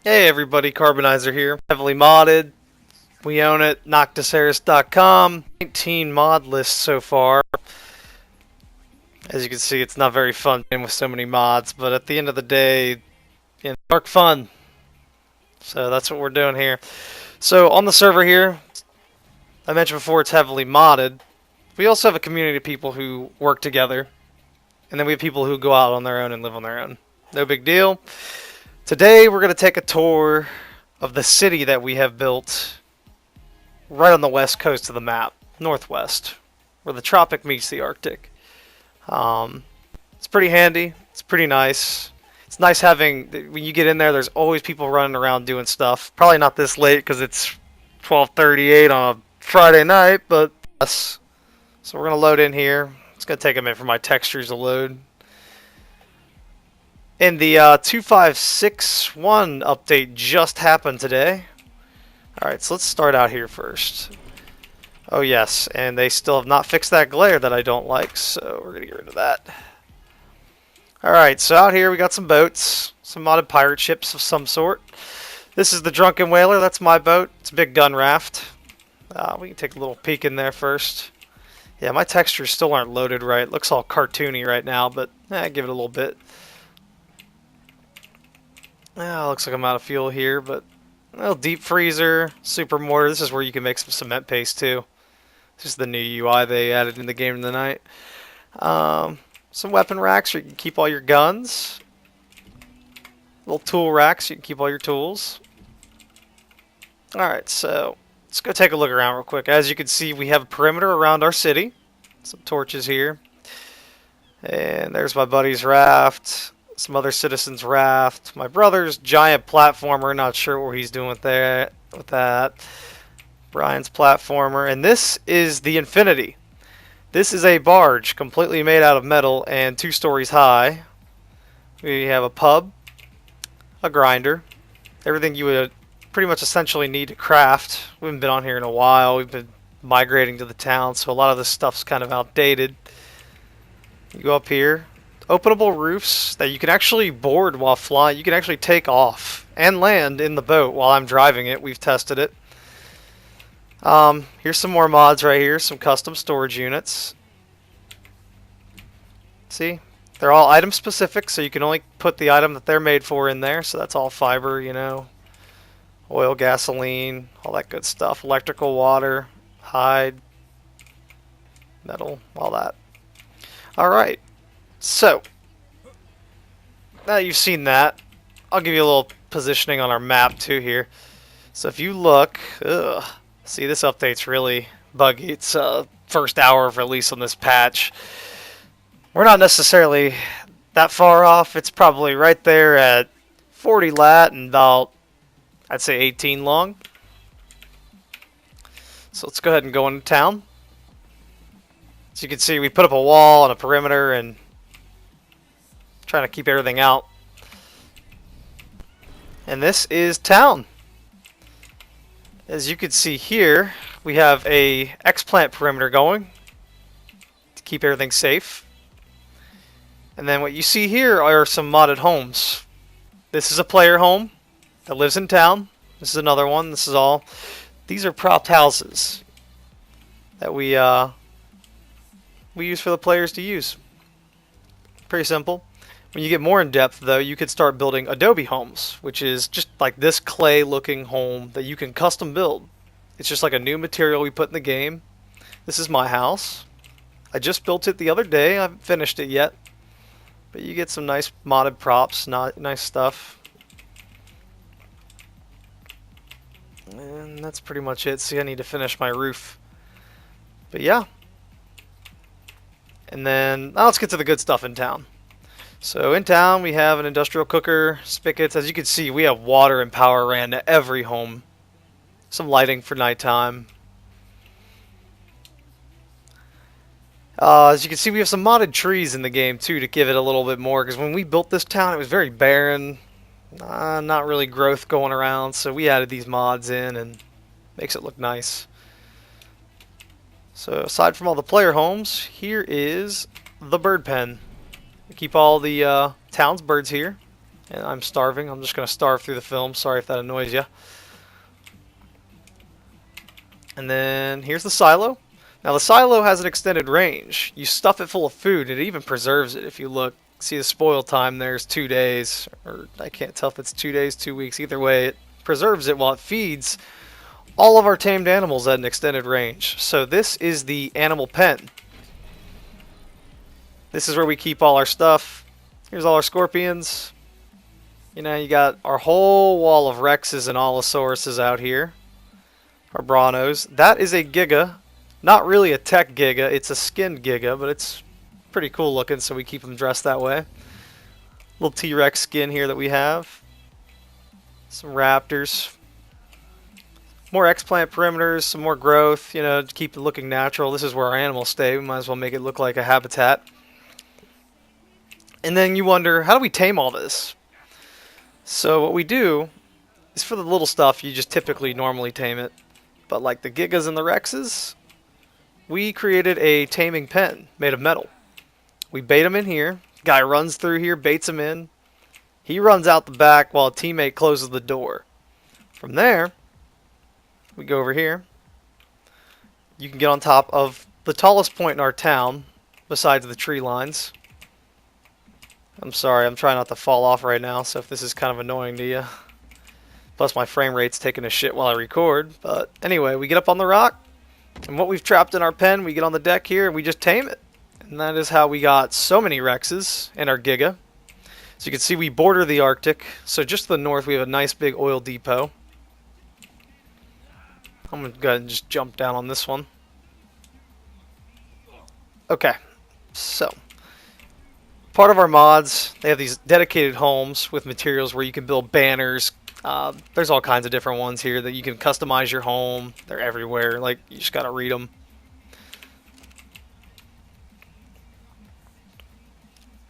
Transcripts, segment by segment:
Hey everybody, Carbonizer here. Heavily modded. We own it. Nocticeris.com. 19 mod lists so far. As you can see, it's not very fun with so many mods, but at the end of the day, dark fun. So that's what we're doing here. So on the server here, I mentioned before it's heavily modded. We also have a community of people who work together, and then we have people who go out on their own and live on their own. No big deal. Today we're going to take a tour of the city that we have built right on the west coast of the map, northwest, where the tropic meets the Arctic. It's pretty handy. It's pretty nice. It's nice having, when you get in there, there's always people running around doing stuff. Probably not this late because it's 12:38 on a Friday night, but yes. So we're going to load in here. It's going to take a minute for my textures to load. And the 2.5.6.1 update just happened today. Alright, so let's start out here first. Oh yes, and they still have not fixed that glare that I don't like, so we're going to get rid of that. Alright, so out here we got some boats, some modded pirate ships of some sort. This is the Drunken Whaler, that's my boat. It's a big gun raft. We can take a little peek in there first. Yeah, my textures still aren't loaded right. It looks all cartoony right now, but give it a little bit. Looks like I'm out of fuel here, but well, deep freezer, super mortar. This is where you can make some cement paste too. This is the new UI they added in the game tonight. Some weapon racks where you can keep all your guns. Little tool racks so you can keep all your tools. Alright, so let's go take a look around real quick. As you can see, we have a perimeter around our city. Some torches here. And there's my buddy's raft. Some other citizens' raft. My brother's giant platformer. Not sure what he's doing with that. Brian's platformer. And this is the Infinity. This is a barge completely made out of metal and 2 stories high. We have a pub, a grinder, everything you would pretty much essentially need to craft. We haven't been on here in a while. We've been migrating to the town, so a lot of this stuff's kind of outdated. You go up here. Openable roofs that you can actually board while flying. You can actually take off and land in the boat while I'm driving it. We've tested it. Here's some more mods right here. Some custom storage units. See? They're all item specific, so you can only put the item that they're made for in there. So that's all fiber, you know. Oil, gasoline, all that good stuff. Electrical, water, hide, metal, all that. Alright. So, now you've seen that, I'll give you a little positioning on our map too here. So if you look, see this update's really buggy. It's first hour of release on this patch. We're not necessarily that far off. It's probably right there at 40 lat and about, I'd say 18 long. So let's go ahead and go into town. As you can see, we put up a wall and a perimeter and trying to keep everything out. And this is town. As you can see here, we have a X-plant perimeter going to keep everything safe. And then what you see here are some modded homes. This is a player home that lives in town. This is another one. This is all. These are propped houses that we use for the players to use. Pretty simple. When you get more in depth though, you could start building Adobe Homes, which is just like this clay looking home that you can custom build. It's just like a new material we put in the game. This is my house. I just built it the other day. I haven't finished it yet. But you get some nice modded props, nice stuff. And that's pretty much it. See, I need to finish my roof. But yeah. And then, now let's get to the good stuff in town. So in town we have an industrial cooker, spigots. As you can see, we have water and power ran to every home. Some lighting for nighttime. As you can see, we have some modded trees in the game too to give it a little bit more, because when we built this town it was very barren. Not really growth going around, so we added these mods in and makes it look nice. So aside from all the player homes, here is the bird pen. We keep all the town's birds here. And I'm starving. I'm just going to starve through the film. Sorry if that annoys you. And then here's the silo. Now the silo has an extended range. You stuff it full of food, and it even preserves it. If you look, see the spoil time, there's 2 days, or I can't tell if it's 2 days, 2 weeks. Either way, it preserves it while it feeds all of our tamed animals at an extended range. So this is the animal pen. This is where we keep all our stuff. Here's all our scorpions. You know, you got our whole wall of Rexes and Allosauruses out here. Our Branos. That is a Giga. Not really a tech Giga, it's a skinned Giga, but it's pretty cool looking, so we keep them dressed that way. Little T-Rex skin here that we have. Some Raptors. More explant perimeters, some more growth, you know, to keep it looking natural. This is where our animals stay. We might as well make it look like a habitat. And then you wonder, how do we tame all this? So what we do is for the little stuff, you just typically normally tame it. But like the Gigas and the Rexes, we created a taming pen made of metal. We bait them in here. Guy runs through here, baits him in. He runs out the back while a teammate closes the door. From there, we go over here. You can get on top of the tallest point in our town, besides the tree lines. I'm sorry, I'm trying not to fall off right now, so if this is kind of annoying to you. Plus my frame rate's taking a shit while I record. But anyway, we get up on the rock. And what we've trapped in our pen, we get on the deck here and we just tame it. And that is how we got so many Rexes in our Giga. So you can see we border the Arctic. So just to the north we have a nice big oil depot. I'm going to go ahead and just jump down on this one. Okay, so part of our mods, they have these dedicated homes with materials where you can build banners. There's all kinds of different ones here that you can customize your home. They're everywhere. Like, you just gotta read them.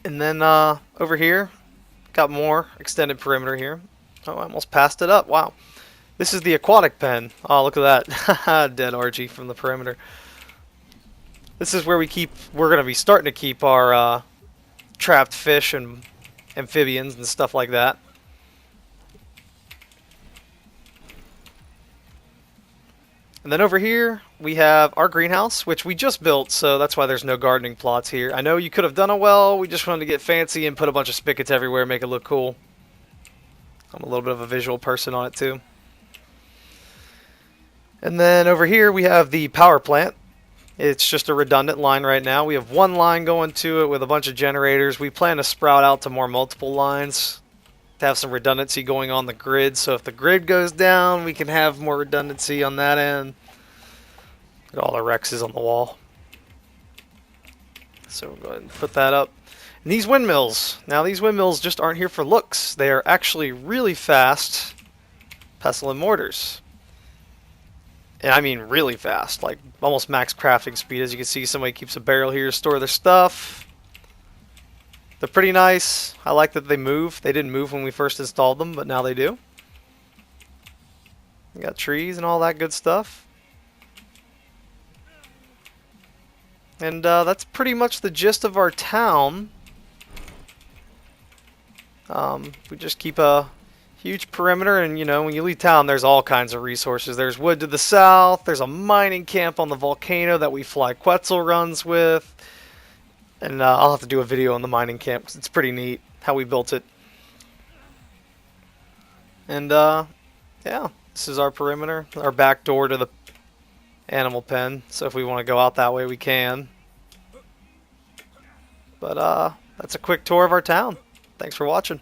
And then over here, got more extended perimeter here. Oh, I almost passed it up. Wow. This is the aquatic pen. Oh, look at that. Dead Archie from the perimeter. This is where we're going to be starting to keep our trapped fish and amphibians and stuff like that. And then over here, we have our greenhouse, which we just built, so that's why there's no gardening plots here. I know you could have done it well, we just wanted to get fancy and put a bunch of spigots everywhere, make it look cool. I'm a little bit of a visual person on it too. And then over here, we have the power plant. It's just a redundant line right now. We have one line going to it with a bunch of generators. We plan to sprout out to more multiple lines to have some redundancy going on the grid. So if the grid goes down, we can have more redundancy on that end. Got all the Rexes on the wall. So we'll go ahead and put that up. And these windmills. Now these windmills just aren't here for looks. They are actually really fast pestle and mortars. And I mean really fast, like almost max crafting speed. As you can see, somebody keeps a barrel here to store their stuff. They're pretty nice. I like that they move. They didn't move when we first installed them, but now they do. We got trees and all that good stuff. And that's pretty much the gist of our town. We just keep a huge perimeter, and you know, when you leave town, there's all kinds of resources. There's wood to the south. There's a mining camp on the volcano that we fly Quetzal runs with. And I'll have to do a video on the mining camp because it's pretty neat how we built it. And yeah, this is our perimeter, our back door to the animal pen. So if we want to go out that way, we can. But that's a quick tour of our town. Thanks for watching.